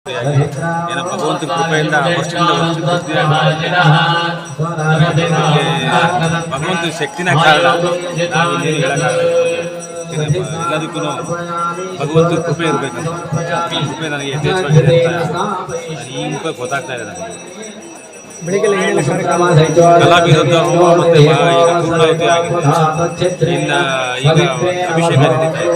ಏನೋ ಭಗವಂತನ ಕೃಪೆಯಿಂದ ಭಗವಂತನ ಶಕ್ತಿನ ಕಾರಣ ನಾವು ಏನು ಹೇಳೋಕ್ಕಾಗಲ್ಲ. ಎಲ್ಲದಕ್ಕೂ ಭಗವಂತನ ಕೃಪೆ ಇರಬೇಕಂತ ಕೃಪೆ ನನಗೆ ಯಥೇಚ್ಛವಾಗಿದೆ ಅಂತ ಈಗ ಗೊತ್ತಾಗ್ತಾ ಇದೆ ನನಗೆ. ಕಲಾವಿದರದ್ದು ಮತ್ತೆ ಈಗ ಪೂರ್ಣಾವತಿ ಆಗಿದೆ. ಇನ್ನು ಈಗ ಅಭಿಷೇಕ ನಡೀತಾ ಇದೆ.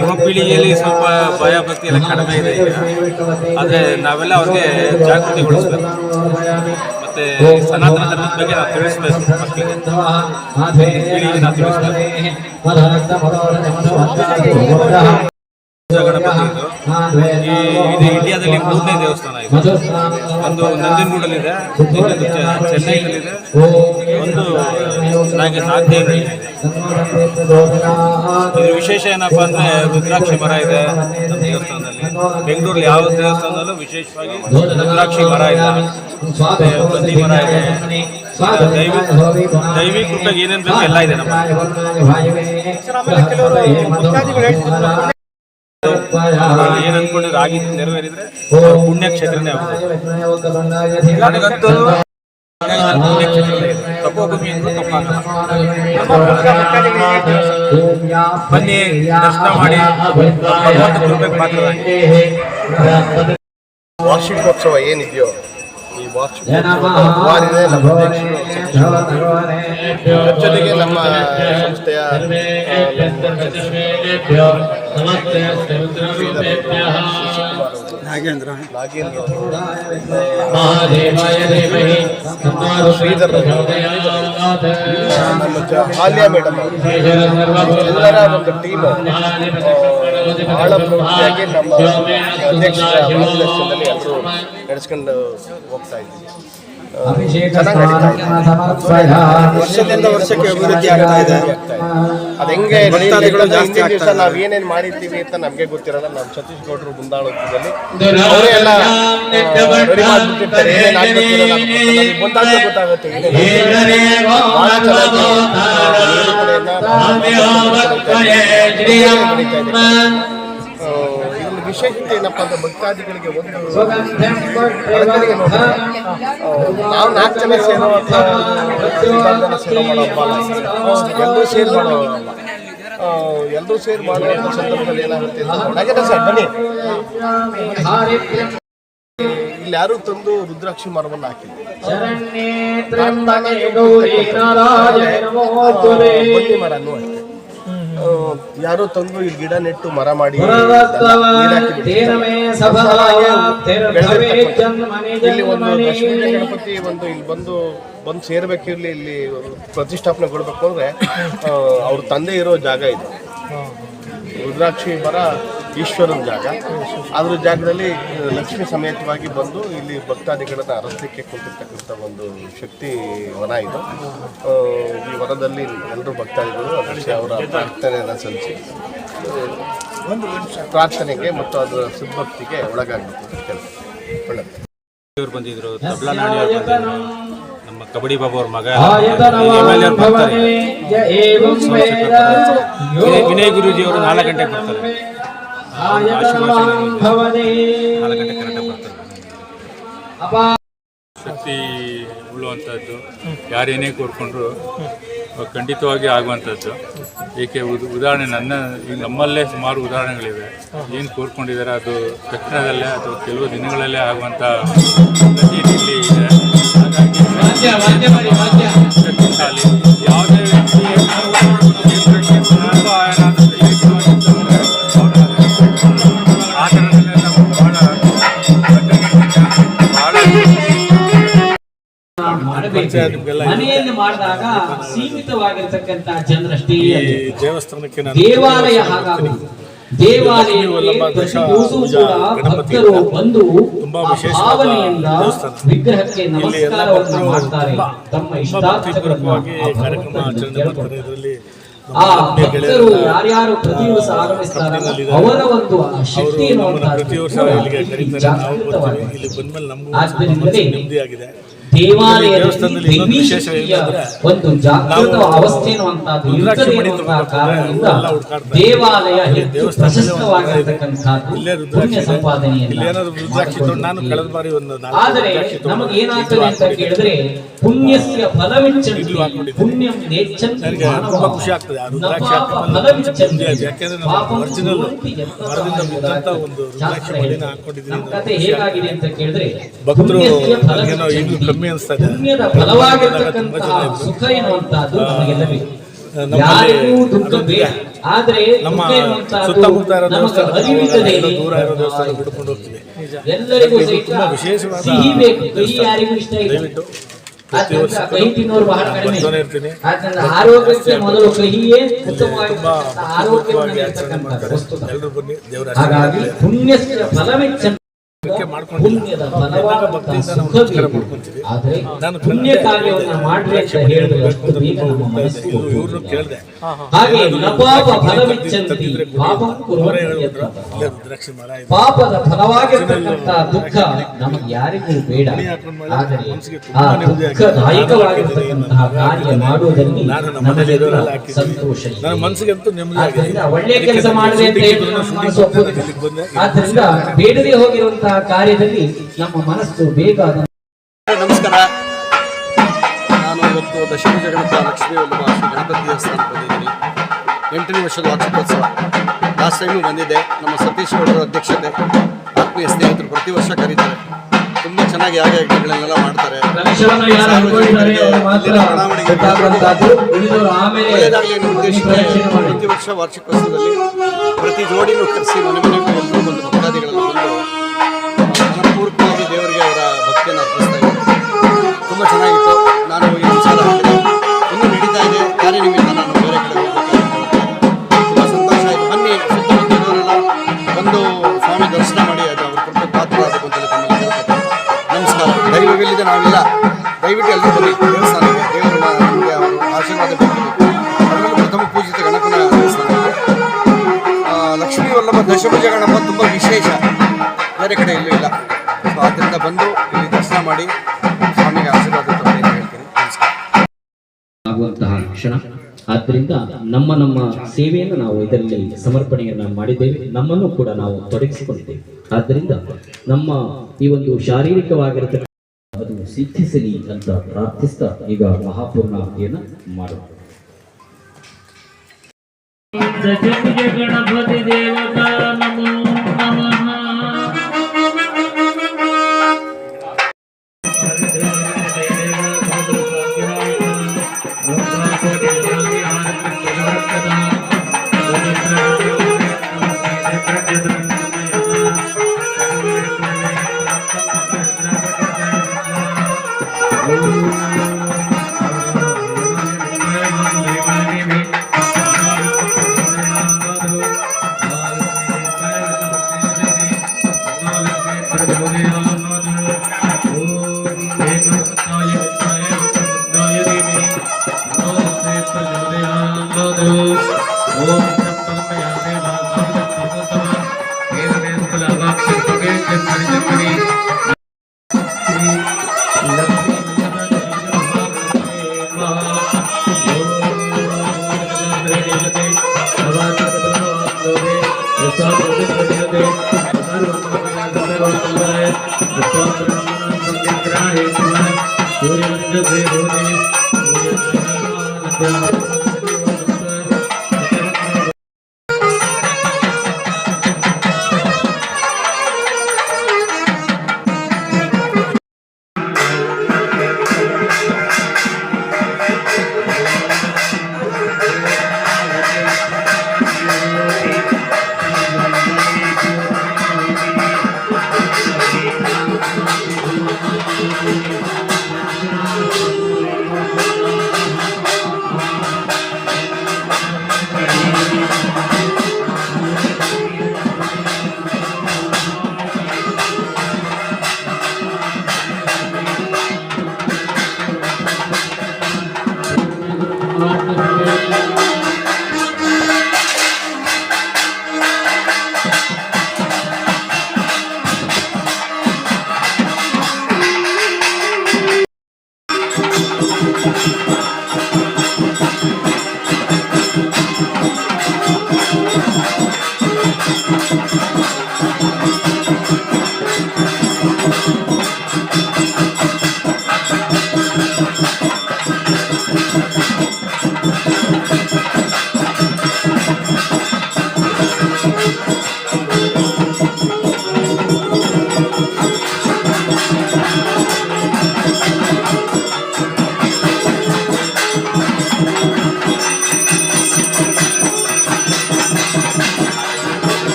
ಯುವ ಪೀಳಿಗೆಯಲ್ಲಿ ಸ್ವಲ್ಪ ಭಯ ಭಕ್ತಿ ಎಲ್ಲ ಕಡಿಮೆ ಇದೆ ಈಗ. ಆದರೆ ನಾವೆಲ್ಲ ಅವ್ರಿಗೆ ಜಾಗೃತಿಗೊಳಿಸ್ಬೇಕು, ಮತ್ತೆ ಸನಾತನ ಧರ್ಮದ ಬಗ್ಗೆ ನಾವು ತಿಳಿಸ್ಬೇಕು. ಮಕ್ಕಳಿಗೆ ಪೀಳಿಗೆ ನಾವು ತಿಳಿಸ್ಬೇಕು. ಗಣಪತಿ ಇದು ಇಂಡಿಯಾದಲ್ಲಿ 3ನೇ ದೇವಸ್ಥಾನ ಇದು. ಒಂದು ನಂಜನಗೂಡಲ್ಲಿದೆ, ಇನ್ನೊಂದು ಚೆನ್ನೈನಲ್ಲಿದೆ, ಒಂದು ನಾಗದೇವರಲ್ಲಿ ಇದೆ. ಇದು ವಿಶೇಷ ಏನಪ್ಪಾ ಅಂದ್ರೆ ರುದ್ರಾಕ್ಷಿ ಮರ ಇದೆ ನಮ್ಮ ದೇವಸ್ಥಾನದಲ್ಲಿ. ಬೆಂಗಳೂರಲ್ಲಿ ಯಾವ ದೇವಸ್ಥಾನದಲ್ಲೂ ವಿಶೇಷವಾಗಿ ರುದ್ರಾಕ್ಷಿ ಮರ ಇಲ್ಲ, ಬನ್ನಿ ಮರ ಇದೆ. ದೈವಿಕ ಕೃಪೆಗೆ ಏನೇನು ಬೇಕು ಎಲ್ಲ ಇದೆ ನಮ್ಮ. ಏನ್ ಅನ್ಕೊಂಡಿದ್ರೆ ಆಗಿದ್ದು ನೆರವೇರಿದ್ರೆ ಪುಣ್ಯಕ್ಷೇತ್ರನೇ ಆಗುತ್ತೆ. ನನಗಂತೂ ತಪೋಭೂಮಿ ಅಂದ್ರೂ ತಪ್ಪಾಗಲ್ಲ. ಬನ್ನಿ, ದರ್ಶನ ಮಾಡಿ ಭಗವಂತ ಕೃಪೆಗೆ ಪಾತ್ರರಾಗಿ. ವಾರ್ಷಿಕೋತ್ಸವ ಏನಿದೆಯೋ ಈ ವಾರ್ಷಿಕೋತ್ಸವ ನಮ್ಮ ಜೊತೆಗೆ ನಮ್ಮ ಸಂಸ್ಥೆಯ ನಾಗೇಂದ್ರ ಶ್ರೀಧರ್, ನಮ್ಮ ಹಾಲ್ಯ ಮೇಡಮ್, ಎಲ್ಲರ ಒಂದು ಟೀಮ್ ಬಹಳ ಪ್ರವೃತ್ತಿಯಾಗಿ ನಮ್ಮ ಅಧ್ಯಕ್ಷರ ಮಾರ್ಗದರ್ಶನದಲ್ಲಿ ಎಲ್ಲರೂ ನಡೆಸ್ಕೊಂಡು ಹೋಗ್ತಾ ಇದ್ದೀವಿ. ವರ್ಷದಿಂದ ವರ್ಷಕ್ಕೆ ಅಭಿವೃದ್ಧಿ ಆಗ್ತಾ ಇದೆ. ಅದು ಹೆಂಗೆ ಹಿಂದಿನ ದಿವಸ ನಾವು ಏನೇನು ಮಾಡಿರ್ತೀವಿ ಅಂತ ನಮಗೆ ಗೊತ್ತಿರಲ್ಲ. ನಮ್ಮ ಸತೀಶ್ ಗೌಡರು ಮುಂದಾಳತ್ವದಲ್ಲಿ ಅವರೇ ಎಲ್ಲ ರೆಡಿ ಮಾಡಿಬಿಟ್ಟಿರ್ತಾರೆ. ಗೊತ್ತಾಗುತ್ತೆ ವಿಶೇಷತೆ ಏನಪ್ಪಾ ಅಂದ್ರೆ ಭಕ್ತಾದಿಗಳಿಗೆ ಒಂದು ನಾವು 4 ಜನ ಸೇರೋ ಸೇರೋ ಮಾಡೋ ಎಲ್ಲರೂ ಸೇರ್ ಮಾಡೋಲ್ಲ. ಎಲ್ಲರೂ ಸೇರ್ ಮಾಡುವಂಥ ಸಂದರ್ಭದಲ್ಲಿ ಏನಾಗುತ್ತೆ ಅಂತ ಸರ್ ಬನ್ನಿ, ಇಲ್ಲಿ ಯಾರು ತಂದು ರುದ್ರಾಕ್ಷಿ ಮರವನ್ನು ಹಾಕಿಲ್ಲ. ಬನ್ನಿ ಮರನೂ ಅಷ್ಟೇ ಯಾರೋ ತಂದು ಇಲ್ಲಿ ಗಿಡ ನೆಟ್ಟು ಮರ ಮಾಡಿ ಇಲ್ಲಿ ಒಂದು ಲಕ್ಷ್ಮೀ ಗಣಪತಿ ಒಂದು ಇಲ್ಲಿ ಬಂದು ಸೇರ್ಬೇಕಿರ್ಲಿ, ಇಲ್ಲಿ ಪ್ರತಿಷ್ಠಾಪನೆಗೊಳ್ಬೇಕು ಅಂದ್ರೆ ಅವ್ರ ತಂದೆ ಇರೋ ಜಾಗ ಇದು. ರುದ್ರಾಕ್ಷಿ ಮರ ಈಶ್ವರನ ಜಾಗ. ಅದ್ರ ಜಾಗದಲ್ಲಿ ಲಕ್ಷ್ಮಿ ಸಮೇತವಾಗಿ ಬಂದು ಇಲ್ಲಿ ಭಕ್ತಾದಿಗಳನ್ನ ಅರಸಲಿಕ್ಕೆ ಕುಂತಿರ್ತಕ್ಕಂಥ ಒಂದು ಶಕ್ತಿ ವನ ಇದು. ಈ ವನದಲ್ಲಿ ಎಲ್ಲರೂ ಭಕ್ತಾದಿಗಳು ಅದಕ್ಕೆ ಅವರ ಪ್ರಾರ್ಥನೆಯನ್ನು ಸಲ್ಲಿಸಿ ಪ್ರಾರ್ಥನೆಗೆ ಮತ್ತು ಅದರ ಸದ್ಭಕ್ತಿಗೆ ಒಳಗಾಗಬೇಕು ಕೆಲಸ. ಒಳ್ಳೆಯವರು ಬಂದಿದ್ರು, ತಬ್ಲಾ ನಾಡಿಯವರು ಬಂದಿದ್ರು, ನಮ್ಮ ಕಬಡ್ಡಿ ಬಾಬು ಅವ್ರ ಮಗ ವಿನಯ್ ಗುರೂಜಿ ಅವರು 4 ಗಂಟೆಗೆ ಬರ್ತಾರೆ. 4 ಗಂಟೆ ಕರೆಕ್ಟಾಗಿ ಬರ್ತಾರೆ. ಶಕ್ತಿ ಉಳ್ಳುವಂಥದ್ದು, ಯಾರೇನೇ ಕೋರ್ಕೊಂಡ್ರು ಖಂಡಿತವಾಗಿ ಆಗುವಂಥದ್ದು. ಏಕೆ ಉದಾಹರಣೆ ಈಗ ನಮ್ಮಲ್ಲೇ ಸುಮಾರು ಉದಾಹರಣೆಗಳಿವೆ. ಏನು ಕೋರ್ಕೊಂಡಿದ್ದಾರೆ ಅದು ತಕ್ಷಣದಲ್ಲೇ ಅಥವಾ ಕೆಲವು ದಿನಗಳಲ್ಲೇ ಆಗುವಂಥ ಇಲ್ಲಿ ಇದೆ. ಶಕ್ತಿಶಾಲಿ ಯಾವುದೇ ವ್ಯಕ್ತಿ ಮನೆಯಲ್ಲಿ ಮಾಡಿದಾಗ ಸೀಮಿತವಾಗಿರ್ತಕ್ಕಂಥ ಜನರಷ್ಟೇ ದೇವಸ್ಥಾನಕ್ಕೆ ದೇವಾಲಯ ಹಾಗಾಗುವುದು. ದೇವಾಲಯದಲ್ಲಿ ಪ್ರತಿ ದಿವಸವೂ ಕೂಡ ಭಕ್ತರು ಬಂದು ಭಾವನೆಯಿಂದ ವಿಗ್ರಹಕ್ಕೆ ನಮಸ್ಕಾರವನ್ನು ಮಾಡ್ತಾರೆ. ತಮ್ಮ ಇಷ್ಟಾರ್ಥಗಳನ್ನು ಆ ಭಕ್ತರು ಯಾರ್ಯಾರು ಪ್ರತಿ ದಿವಸ ಆಗಮಿಸ್ತಾರೆ ಅವರ ಒಂದು ಶಕ್ತಿಯನ್ನು ಪ್ರತಿ ವರ್ಷ ಇಲ್ಲಿಗೆ ಕರೀತಾರೆ. ನಾವು ಬರ್ತೀವಿ, ಇಲ್ಲಿ ಬಂದ್ಮೇಲೆ ನಮಗೂ ನೆಮ್ಮದಿ ಆಗಿದೆ. ದೇವಾಲಯದಲ್ಲಿ ದೈವಿ ಶಕ್ತಿಯ ಒಂದು ಜಾಗೃತ ಅವಸ್ಥೆ ಅನ್ನುವಂಥದ್ದು ಇರ್ತದೆ ಎನ್ನುವಂತಹ ಕಾರಣದಿಂದ ದೇವಾಲಯ ಹೆಚ್ಚು ಪ್ರಶಸ್ತವಾಗಿರತಕ್ಕಂಥದ್ದು ಪುಣ್ಯ ಸಂಪಾದನೆಯನ್ನ. ಆದರೆ ನಮಗೆ ಏನಾಗ್ತದೆ ಅಂತ ಕೇಳಿದ್ರೆ ಪುಣ್ಯಸ್ಯ ಫಲವಿಚ್ಚಂತಿ ಪುಣ್ಯಂ ನೇಚ್ಛಂತಿ ಮಾನವಃ ನ ಪಾಪ ಫಲವಿಚ್ಚಂತಿ ಪಾಪಂ ಕುರ್ವಂತಿ ಯತ್ನತಃ. ನಮ್ಮ ಕಥೆ ಹೇಗಾಗಿದೆ ಅಂತ ಕೇಳಿದ್ರೆ ಪುಣ್ಯಸ್ಯ ಫಲವಿಚ್ಚಂತಿ ಪುಣ್ಯದ ಫಲವಾಗಿರತಕ್ಕಂತಹ ಸುಖ ಎನ್ನುವಂತಹದ್ದು ನಮಗೆಲ್ಲ ಬೇಕು. ಯಾರಿಗೂ ದುಃಖ ಬೇಡ, ಆದ್ರೆ ದುಃಖ ಎನ್ನುವಂತಹದ್ದು ನಮಗೆ ಅರಿವಿಲ್ಲದೆ ಎಲ್ಲರಿಗೂ ಸಹಿತ ಸಿಹಿ ಬೇಕು. ಕಹಿ ಯಾರಿಗೂ ಇಷ್ಟ ಇಲ್ಲ, ಕಹಿ ತಿನ್ನೋರು ಬಹಳ ಕಡಿಮೆ. ಆದ್ರಿಂದ ಆರೋಗ್ಯಕ್ಕೆ ಮೊದಲು ಕಹಿಯೇ ಉತ್ತಮವಾಗಿರ್ತಕ್ಕಂಥ ಆರೋಗ್ಯವನ್ನು ನೀಡತಕ್ಕಂಥ ವಸ್ತು. ಹಾಗಾಗಿ ಪುಣ್ಯಸ್ಯ ಫಲವಿಚ್ಚ ಪುಣ್ಯದ ಫಲವಾದಂತಹ ಸುಖ ಬೇಕು. ಆದ್ರೆ ಪುಣ್ಯ ಕಾರ್ಯವನ್ನ ಮಾಡ್ರಿ ಅಂತ ಹೇಳಿದ್ರೆ ಅಷ್ಟು ಬೇಗ ನಮ್ಮ ಮನಸ್ಸು ಒಪ್ಪುವುದಿಲ್ಲ. ಹಾಗೆ ನ ಪಾಪ ಫಲವಿಚ್ಚಂತಿ ಪಾಪಂ ಕುರ್ವಂತಿ ಯತ್ನತಃ. ಪಾಪದ ಫಲವಾಗಿರ್ತಕ್ಕಂತಹ ದುಃಖ ನಮಗೆ ಯಾರಿಗೂ ಬೇಡ, ಆದರೆ ಆ ದುಃಖದಾಯಕವಾಗಿರ್ತಕ್ಕಂತಹ ಕಾರ್ಯ ಮಾಡುವುದರಲ್ಲಿ ನಮಗೆಲ್ಲ ಸಂತೋಷ ಇದೆ. ಆದ್ರಿಂದ ಒಳ್ಳೆಯ ಕೆಲಸ ಮಾಡಿದೆ ಅಂತ ಹೇಳಿದ್ರೆ ನಮ್ಮ ಮನಸ್ಸು ಒಪ್ಪುವುದಿಲ್ಲ. ಆದ್ರಿಂದ ಬೇಡದೆ ಹೋಗಿರುವಂತಹ ಕಾರ್ಯದಲ್ಲಿ ನಮ್ಮ ಮನಸ್ಸು ಬೇಗ. ನಮಸ್ಕಾರ, ನಾನು ಇವತ್ತು ದಶಮಿ ಜಗಣಪ ಲಕ್ಷ್ಮೀ ವಲ್ಲಭ ಶ್ರೀ ಗಣಪತಿ ದೇವಸ್ಥಾನಕ್ಕೆ ಬಂದಿದ್ದೀನಿ. 8ನೇ ವರ್ಷದ ವಾರ್ಷಿಕೋತ್ಸವ. ಲಾಸ್ಟ್ ಟೈಮು ಬಂದಿದ್ದೆ. ನಮ್ಮ ಸತೀಶ್ ಗೌಡರ ಅಧ್ಯಕ್ಷತೆ, ಆತ್ಮೀಯ ಸ್ನೇಹಿತರು ಪ್ರತಿ ವರ್ಷ ಕರೀತಾರೆ. ತುಂಬ ಚೆನ್ನಾಗಿ ಯಾಗಯಜ್ಞಗಳನ್ನೆಲ್ಲ ಮಾಡ್ತಾರೆ. ಒಳ್ಳೆಯದಾಗಲಿ ಅನ್ನೋ ಉದ್ದೇಶಕ್ಕೆ ಪ್ರತಿ ವರ್ಷ ವಾರ್ಷಿಕೋತ್ಸವದಲ್ಲಿ ಪ್ರತಿ ಜೋಡಿನೂ ಕರೆಸಿ ಮನೆ ಮನೆಗೂ ಎಲ್ಲರೂ ಬಂದು ಭಕ್ತಾದಿಗಳೆಲ್ಲ ಬಂದು ಮನಪೂರ್ವಕವಾಗಿ ದೇವರಿಗೆ ಅವರ ಭಕ್ತಿಯನ್ನು ಅರ್ಪಿಸ್ತಾ ಇದ್ದಾರೆ. ತುಂಬ ಚೆನ್ನಾಗಿತ್ತು. ನಾನು ಹೋಗಿ ವಿಚಾರ ಮಾಡಿದೆ, ಇನ್ನೂ ನಡೀತಾ ಇದೆ ಕಾರ್ಯನಿಮಿತ್ತ. ನಾನು ಬೇರೆ ಕಡೆ ಹೋಗಬೇಕಾಗುತ್ತೆ. ತುಂಬ ಸಂತೋಷ ಆಯಿತು. ಬನ್ನಿ, ಸುತ್ತಮುತ್ತಲವರೆಲ್ಲ ಬಂದು ಸ್ವಾಮಿ ದರ್ಶನ ಮಾಡಿ ಅದು ಅವ್ರ ಕೃಪೆ ಪಾತ್ರರಾಗಬೇಕು ಅಂತೇಳಿ ತಮ್ಮಲ್ಲಿ ಕೇಳ್ಕೊತೀನಿ. ನಮಸ್ಕಾರ. ದೈವವಿಲ್ಲದೆ ನಾವಿಲ್ಲ. ದಯವಿಟ್ಟು ಎಲ್ಲರೂ ಬನ್ನಿ ದೇವಸ್ಥಾನಕ್ಕೆ. ದೇವರು ನಮಗೆ ಅವರು ಆಶೀರ್ವಾದ ಬೇಕಿದೆ. ಅದರಲ್ಲೂ ಪ್ರಥಮ ಪೂಜಿತ ಗಣಪನ ದೇವಸ್ಥಾನ. ಲಕ್ಷ್ಮೀ ವಲ್ಲಭ ದಶಭುಜ ಗಣಪ ತುಂಬ ವಿಶೇಷ, ಬೇರೆ ಕಡೆ ಎಲ್ಲೂ ಇಲ್ಲ. ಸೊ ಆದ್ದರಿಂದ ಬಂದು ಇಲ್ಲಿ ದರ್ಶನ ಮಾಡಿ ಸ್ವಾಮಿಗೆ ಆಶೀರ್ವಾದ ತಗೊಳ್ಳಿ ಅಂತ ಹೇಳ್ತೀನಿ. ನಮಸ್ಕಾರ. ಆಗುವಂತಹ ಕ್ಷಣ. ಆದ್ದರಿಂದ ನಮ್ಮ ಸೇವೆಯನ್ನು ನಾವು ಇದರಲ್ಲಿ ಸಮರ್ಪಣೆಯನ್ನ ಮಾಡಿದ್ದೇವೆ, ನಮ್ಮನ್ನು ಕೂಡ ನಾವು ತೊಡಗಿಸಿಕೊಂಡಿದ್ದೇವೆ. ಆದ್ದರಿಂದ ನಮ್ಮ ಈ ಒಂದು ಶಾರೀರಿಕವಾಗಿರತಕ್ಕ ಅದು ಸಿದ್ಧಿಸಲಿ ಅಂತ ಪ್ರಾರ್ಥಿಸ್ತಾ ಈಗ ಮಹಾಪೂರ್ಣಾಹುತಿಯನ್ನ ಮಾಡೋಣ. ಗಣಪತಿ ದೇವತಾ ನಮೋ ನಮಃ.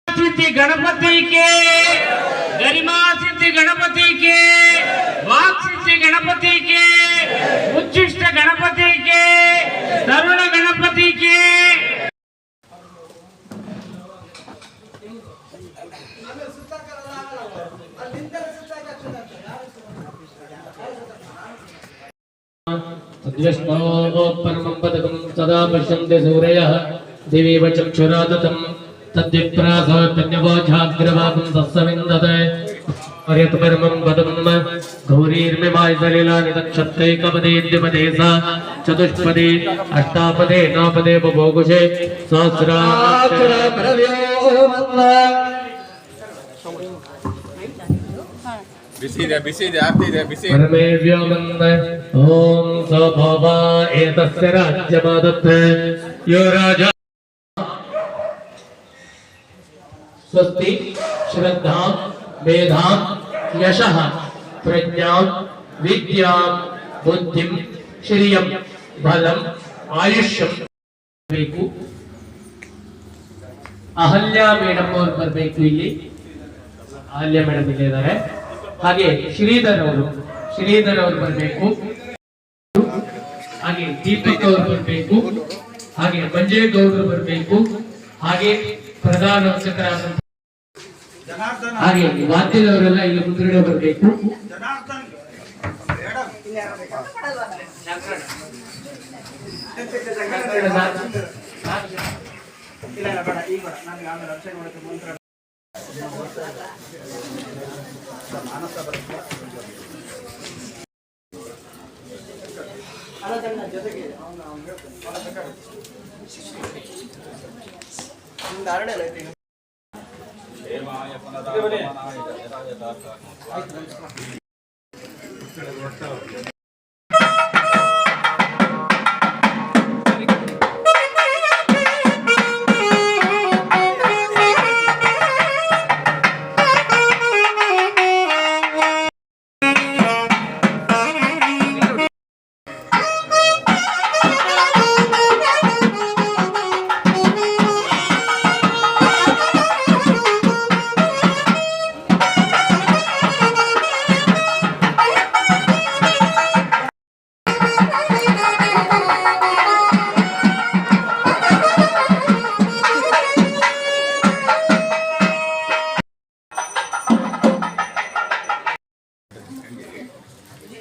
सिद्धि गणपति के, गरिमा सिद्धि गणपति के, वाक सिद्धि गणपति के, उच्छिष्ट गणपति के, तरुण गणपति के। परमं पदकं सदा पश्यन्ति सूरयः दिवीव चक्षुरादतम् तद्विप्रासोऽन्यवोझाग्रवागं तस्सविन्दते पर्यत परमं पदं गौरीर्मिमाय सलिलानि तक्षत्रैकपदे द्विपदे सा चतुष्पदे अष्टापदे नवपदे बभोगुषे बिसी ಇದೆ आरती ಇದೆ बिसी परमे व्योमन् ओम स्वभावा एतस्य राज्यमादत्ते यो राजा स्वस्ति श्रद्धा मेधा यशः प्रज्ञा विद्या बुद्धिं श्रियं बलं आयुष्यं ಬೇಕು ಅಹಲ್ಯಾ ಮೇಡಮ್ ಅವರು ಬರಬೇಕು ಇಲ್ಲಿ ಅಹಲ್ಯಾ ಮೇಡಮ್ ಇಲ್ಲಿದ್ದಾರೆ ಹಾಗೆ ಶ್ರೀಧರ್ ಅವರು ಬರಬೇಕು ಹಾಗೆ ದೀಪಕ್ ಅವರು ಬರಬೇಕು ಹಾಗೆ ಮಂಜೇಗೌಡರು ಬರಬೇಕು ಹಾಗೆ ಪ್ರಧಾನ ಅರ್ಚಕರಾದ ಹಾಗೆ ವಾದ್ಯದವರೆಲ್ಲ ಇಲ್ಲಿ ಮುಂದುಗಡೆ ಬರಬೇಕು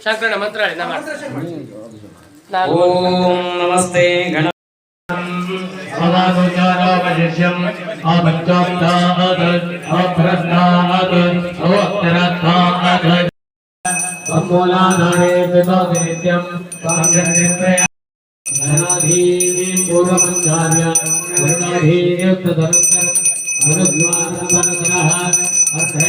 ಶಂಕರಣ ಮಂತ್ರ ಹೇಳಿ ನಾ ಓಂ ನಮಸ್ತೆ ಗಣ अवागोचारावशिष्यम् अभक्तात् अप्रस्तात् अवक्तरत्तात् अमूलाधारे विभागनित्यं पाञ्चनित्रया धनाधीः पूर्वमञ्चार्य वर्णाधीः तदनन्तरम् अनुद्वारसमनसरः अर्थे